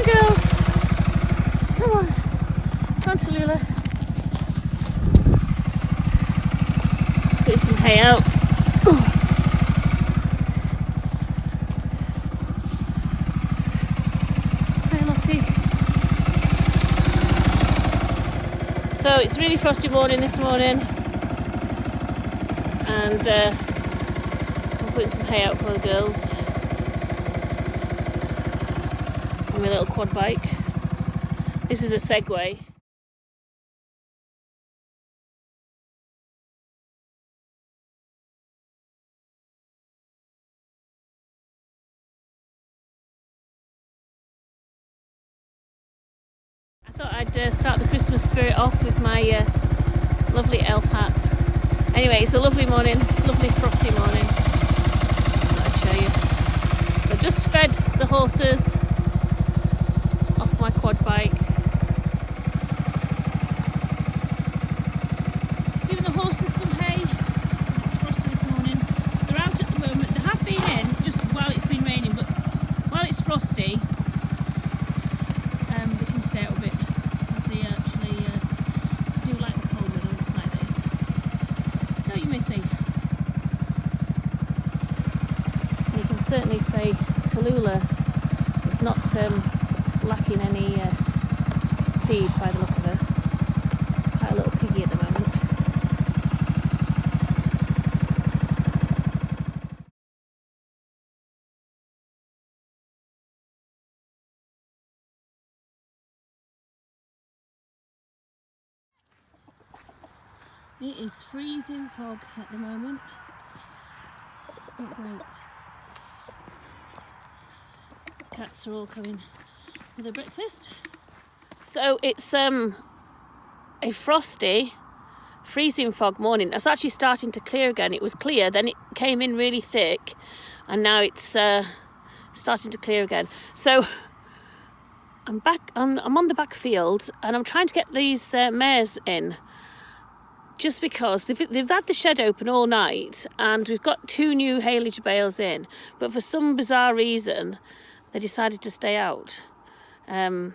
on, girls. Come on. Come on, Tallulah. Let's get some hay out. Hi, Lottie. So it's really frosty morning this morning, and I'm putting some hay out for the girls on my little quad bike. This is a Segway. I thought I'd start the Christmas spirit off with my lovely elf hat. Anyway, it's a lovely morning, lovely frosty morning. Just thought I'd show you. So I've just fed the horses off my quad bike. Giving the horses some hay. It's frosty this morning. They're out at the moment. They have been in just while it's been raining, but while it's frosty, they can stay out a bit. As they actually do like the cold weather when it's like this. Don't you, Missy? And you can certainly say Tallulah is not lacking any feed by the look of her. She's quite a little piggy at the moment. It is freezing fog at the moment. Not great. Cats are all coming with their breakfast. So it's a frosty, freezing fog morning. It's actually starting to clear again. It was clear, then it came in really thick, and now it's starting to clear again. So I'm back. I'm on the back field, and I'm trying to get these mares in. Just because they've had the shed open all night, and we've got 2 new haylage bales in, but for some bizarre reason they decided to stay out. But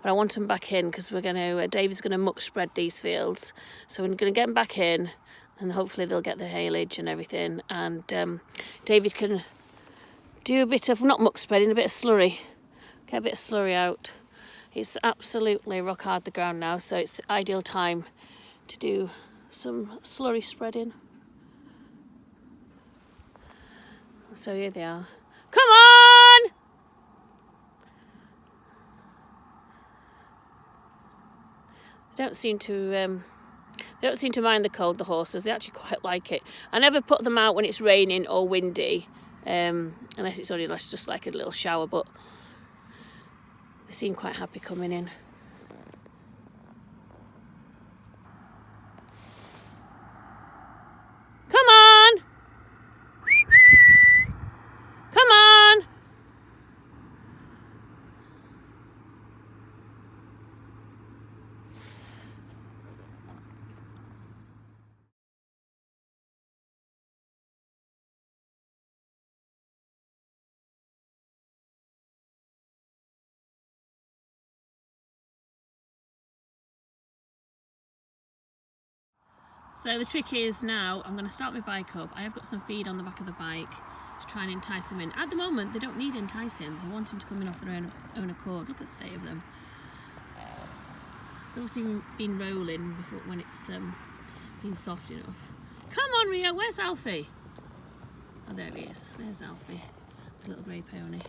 I want them back in because David's going to muck spread these fields, so we're going to get them back in, and hopefully they'll get the haylage and everything, and David can do a bit of, not muck spreading, a bit of slurry, get a bit of slurry out. It's absolutely rock hard the ground now, so it's the ideal time to do some slurry spreading. So here they are. Come on! They don't seem to mind the cold, the horses. They actually quite like it. I never put them out when it's raining or windy, unless it's only just like a little shower, but they seem quite happy coming in. Come on! Come on! So the trick is now I'm going to start my bike up. I have got some feed on the back of the bike to try and entice them in. At the moment they don't need enticing. They're wanting to come in off their own accord. Look at the state of them. They've obviously been rolling before when it's been soft enough. Come on, Rio, where's Alfie? Oh, there he is. There's Alfie, the little grey pony.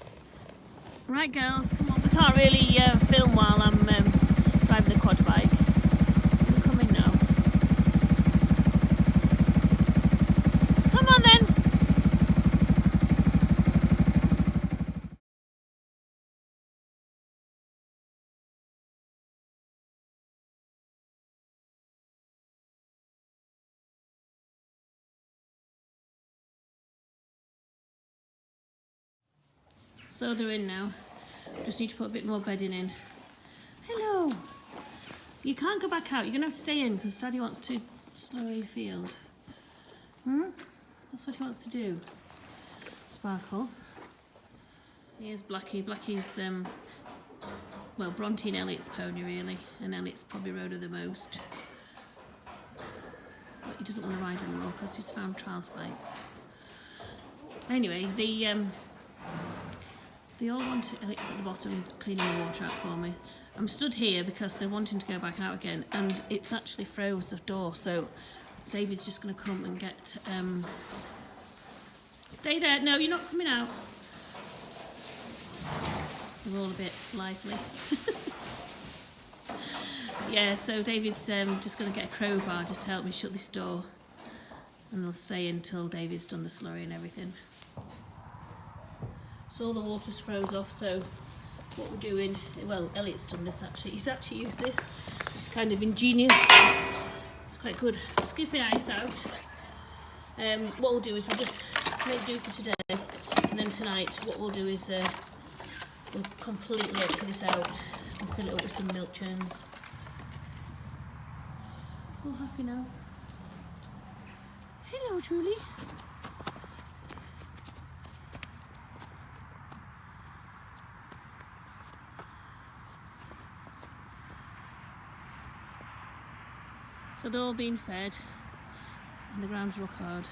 Right, girls, come on. We can't really film while I'm driving the quad bike. We're coming now. Come on then. So they're in now. Just need to put a bit more bedding in. Hello. You can't go back out. You're going to have to stay in because Daddy wants to slurry your field. That's what he wants to do. Sparkle. Here's Blackie. Blackie's, well, Bronte and Elliot's pony really, and Elliot's probably rode her the most. But he doesn't want to ride anymore because he's found trial spikes. Anyway, they all want Elliot's at the bottom cleaning the water out for me. I'm stood here because they're wanting to go back out again, and it's actually froze the door, so David's just going to come and get... Stay there. No, you're not coming out. They're all a bit lively. Yeah, so David's just going to get a crowbar just to help me shut this door, and they'll stay until David's done the slurry and everything. So all the water's froze off, so what we're doing, well, Elliot's done this actually. He's actually used this. It's kind of ingenious. It's quite good. Scooping ice out. What we'll do is we'll just make do for today, and then tonight what we'll do is we'll completely empty this out and fill it up with some milk churns. All happy now. Hello, Julie. So they're all being fed, and the ground's rock hard.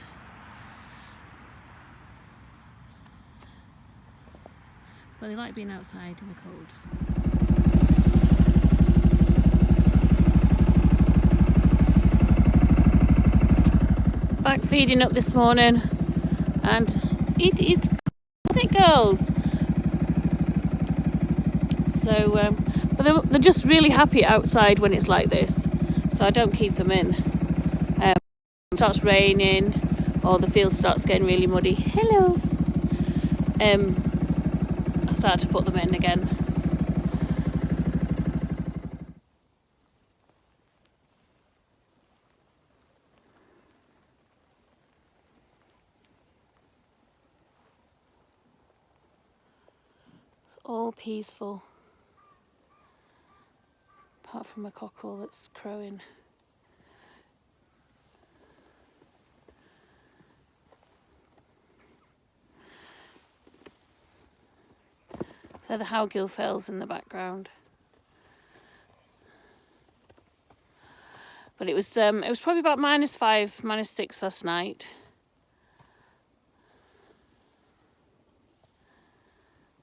But they like being outside in the cold. Back feeding up this morning, and it is, isn't it, girls? So, but they're just really happy outside when it's like this. So I don't keep them in. It starts raining, or the field starts getting really muddy. Hello. I start to put them in again. It's all peaceful, apart from a cockerel that's crowing. So the howgill in the background. But it was probably about -5, -6 last night.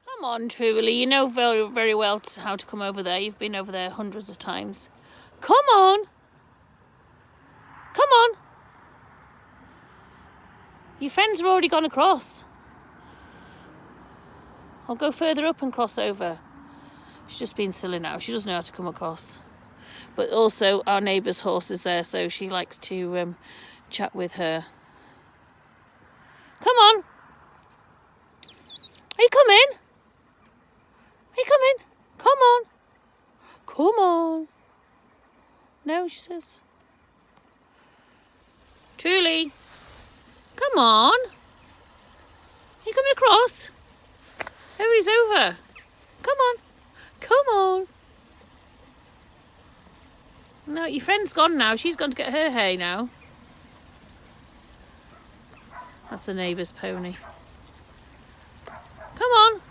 Come on, Truly, you know very, very well how to come over there. You've been over there hundreds of times. Come on. Come on. Your friends are already gone across. I'll go further up and cross over. She's just being silly now. She doesn't know how to come across. But also our neighbour's horse is there, so she likes to chat with her. Come on. Are you coming? Are you coming? Come on. Come on. No, she says. Truly. Come on. Are you coming across? Everybody's over. Come on. Come on. No, your friend's gone now. She's gone to get her hay now. That's the neighbour's pony. Come on.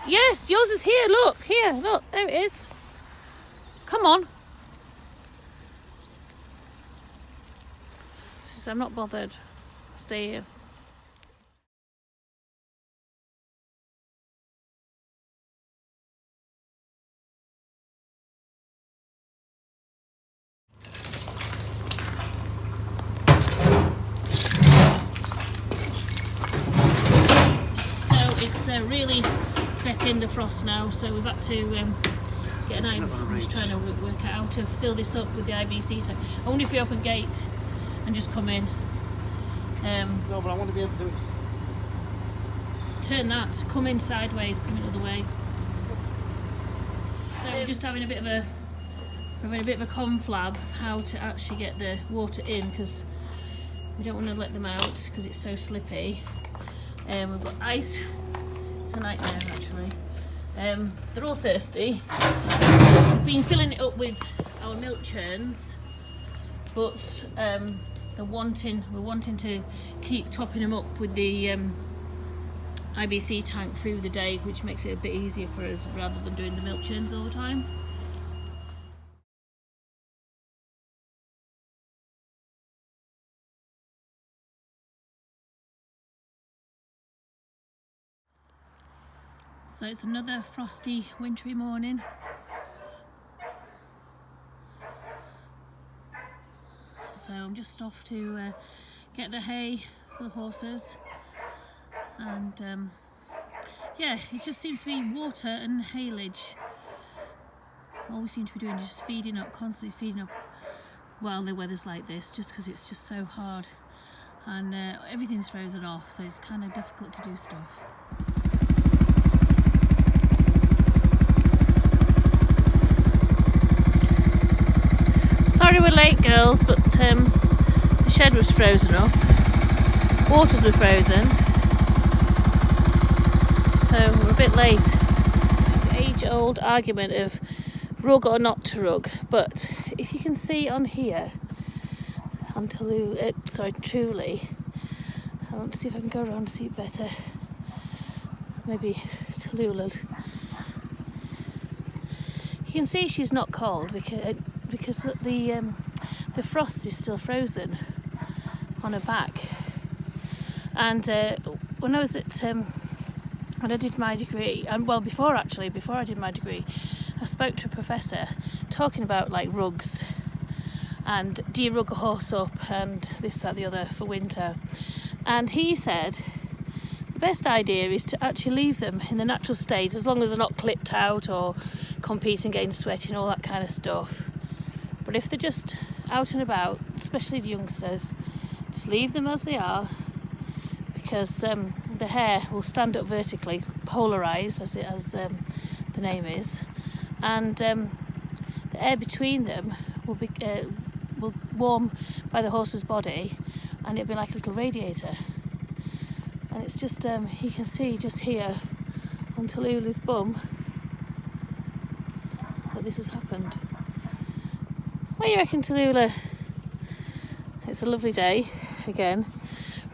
Yes, yours is here. Look, here. Look, there it is. Come on. She says, I'm not bothered. Stay here. It's really set in the frost now, so we've had to get an IV. I'm just trying to work out how to fill this up with the IBC tank. I wonder if we open gate and just come in. No, but I want to be able to do it. Turn that, come in sideways, come in the other way. So we're just having a bit of a conflab of how to actually get the water in, because we don't want to let them out because it's so slippy. We've got ice. It's a nightmare actually. They're all thirsty. We've been filling it up with our milk churns, but we're wanting to keep topping them up with the IBC tank through the day, which makes it a bit easier for us rather than doing the milk churns all the time. So it's another frosty, wintry morning. So I'm just off to get the hay for the horses, and yeah, it just seems to be water and haylage. All we seem to be doing is just feeding up, constantly feeding up while the weather's like this, just because it's just so hard, and everything's frozen off, so it's kind of difficult to do stuff. Sorry we're late, girls, but the shed was frozen up, waters were frozen, so we're a bit late. The age-old argument of rug or not to rug, but if you can see on here, on Truly, I want to see if I can go around and see it better. Maybe Tallulah. You can see she's not cold because the frost is still frozen on her back. And when I was at when I did my degree, and well, before I did my degree, I spoke to a professor talking about like rugs and do you rug a horse up and this, that, the other for winter. And he said the best idea is to actually leave them in the natural state, as long as they're not clipped out or competing, getting sweaty and all that kind of stuff. But if they're just out and about, especially the youngsters, just leave them as they are, because the hair will stand up vertically, polarise as the name is, and the air between them will warm by the horse's body, and it'll be like a little radiator. And it's just you can see just here on Tallulah's bum that this has happened. What do you reckon, Tallulah? It's a lovely day again.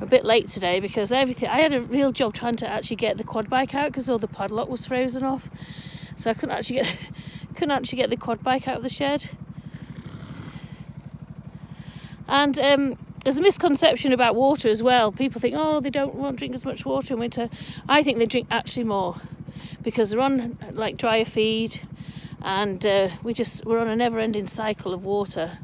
We're a bit late today because I had a real job trying to actually get the quad bike out because all the padlock was frozen off, so I couldn't actually get the quad bike out of the shed. And there's a misconception about water as well. People think, oh, they won't drink as much water in winter. I think they drink actually more because they're on like drier feed, and we're on a never-ending cycle of water.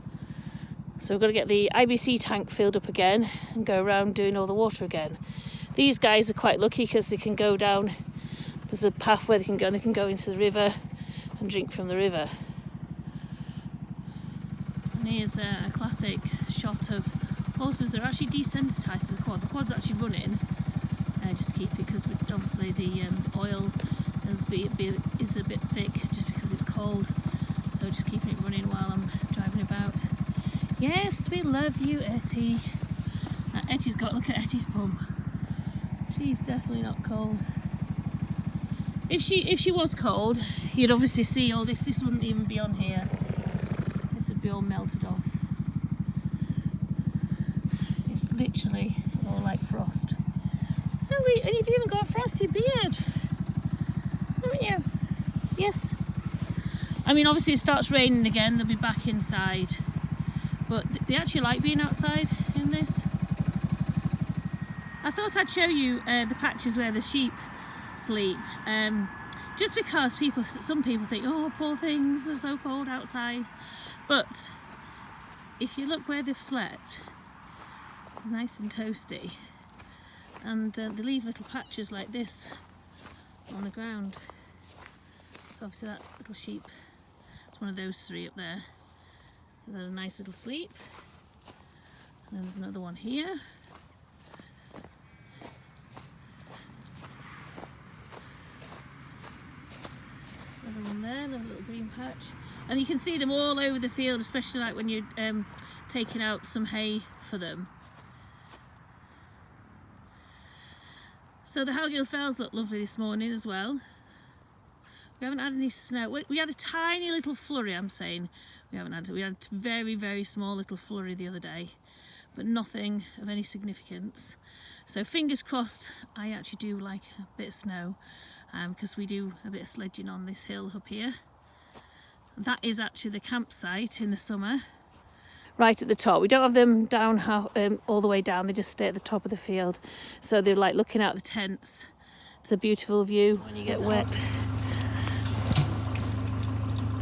So we've got to get the IBC tank filled up again and go around doing all the water again. These guys are quite lucky because they can go down. There's a path where they can go, and they can go into the river and drink from the river. And here's a classic shot of horses that are actually desensitised to the quad. The quad's actually running just to keep it, because obviously the oil is a bit thick just because it's cold. So just keeping it running while I'm driving about. Yes, we love you, Etty. Etty's look at Etty's bum. She's definitely not cold. If she was cold, you'd obviously see all this. This wouldn't even be on here. This would be all melted off. It's literally all like frost. Oh, and you've even got a frosty beard, haven't you? Yes. I mean, obviously it starts raining again, they'll be back inside. But they actually like being outside in this. I thought I'd show you the patches where the sheep sleep. Just because some people think, oh, poor things, they're so cold outside. But if you look where they've slept, nice and toasty. And they leave little patches like this on the ground. So obviously that little sheep, it's one of those three up there. Has had a nice little sleep. And then there's another one here. Another one there, another little green patch. And you can see them all over the field, especially like when you're taking out some hay for them. So the Howgill Fells look lovely this morning as well. We haven't had any snow. We had a tiny little flurry, I'm saying. We had a very, very small little flurry the other day. but nothing of any significance. So fingers crossed I actually do like a bit of snow, because we do a bit of sledging on this hill up here. That is actually the campsite in the summer, right at the top. We don't have them down all the way down, they just stay at the top of the field. So they're like looking out the tents. It's a beautiful view when you get wet.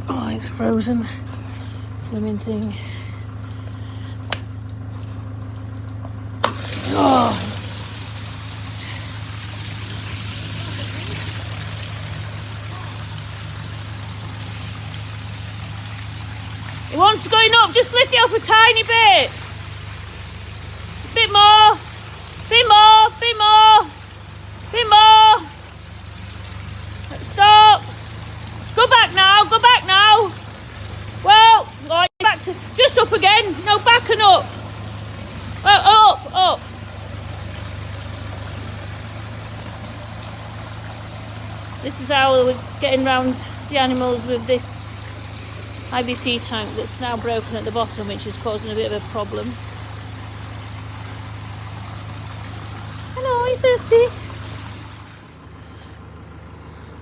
Oh, it's frozen. Blooming thing. Oh. It wants to go up, just lift it up a tiny bit. Bit more. Bit more. Bit more. Bit more. Stop. Go back now. Go back now. Well, right, back to just up again. No, back and up. Oh, up. This is how we're getting round the animals with this IBC tank that's now broken at the bottom, which is causing a bit of a problem. Hello, are you thirsty?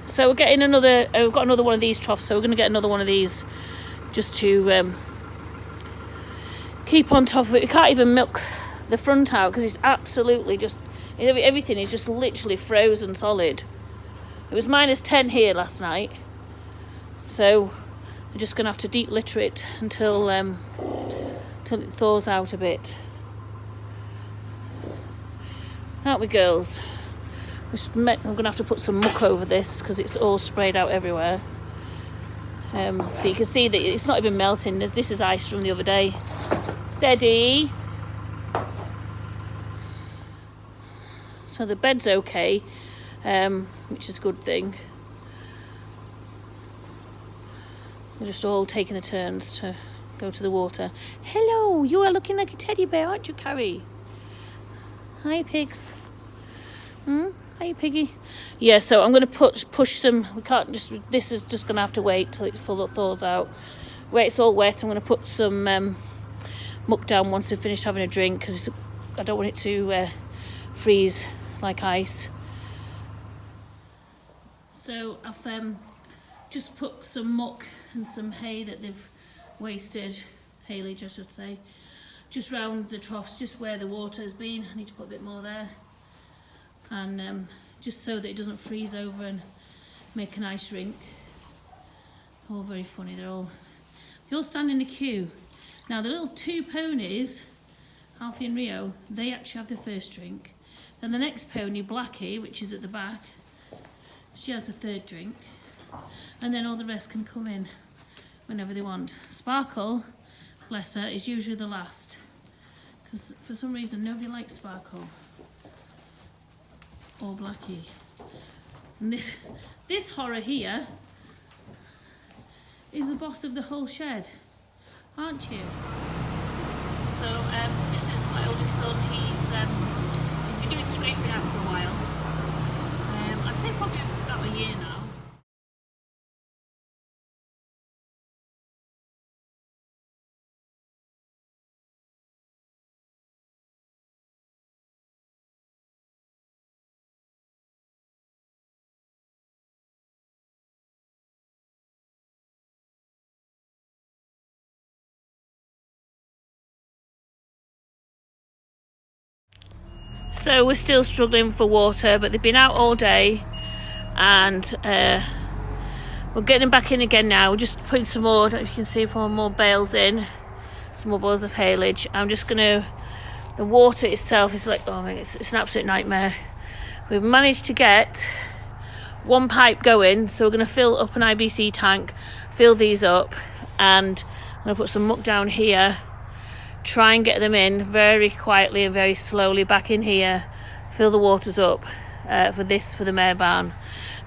So we're getting another, we've got another one of these troughs, so we're going to get another one of these just to keep on top of it. We can't even milk the front out because it's absolutely just, everything is just literally frozen solid. It was -10 here last night, so we're just going to have to deep litter it until it thaws out a bit. Aren't we, girls? I'm going to have to put some muck over this because it's all sprayed out everywhere. But you can see that it's not even melting. This is ice from the other day. Steady. So the bed's okay, which is a good thing. We're just all taking the turns to go to the water. Hello, you are looking like a teddy bear, aren't you, Carrie? Hi, pigs. Hi, piggy. Yeah, so I'm going to push some. We can't just. This is just going to have to wait till it thaws out. Where it's all wet, I'm going to put some muck down once they've finished having a drink because I don't want it to freeze like ice. So I've just put some muck and some hay that they've wasted, haylage I should say, just round the troughs, just where the water has been. I need to put a bit more there, and just so that it doesn't freeze over and make an ice rink. All very funny. They all stand in a queue. Now the little two ponies, Alfie and Rio, they actually have the first drink. Then the next pony, Blackie, which is at the back, she has the third drink. And then all the rest can come in whenever they want. Sparkle, bless her, is usually the last. Because for some reason nobody likes Sparkle. Or Blackie. And this horror here is the boss of the whole shed, aren't you? So this is my oldest son. He's been doing scraping out for a while. I'd say probably about a year now. So we're still struggling for water, but they've been out all day, and we're getting them back in again now. We're just putting some more, I don't know if you can see, putting more bales in, some more bales of haylage. I'm just gonna, the water itself is like, oh my, it's an absolute nightmare. We've managed to get one pipe going, so we're gonna fill up an IBC tank, fill these up, and I'm gonna put some muck down here. Try and get them in very quietly and very slowly back in here, fill the waters up for the mare barn.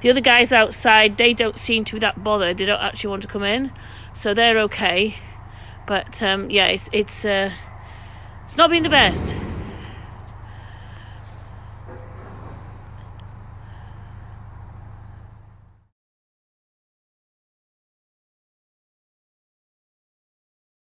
The other guys outside, they don't seem to be that bothered. They don't actually want to come in, so they're okay. But yeah, it's not been the best.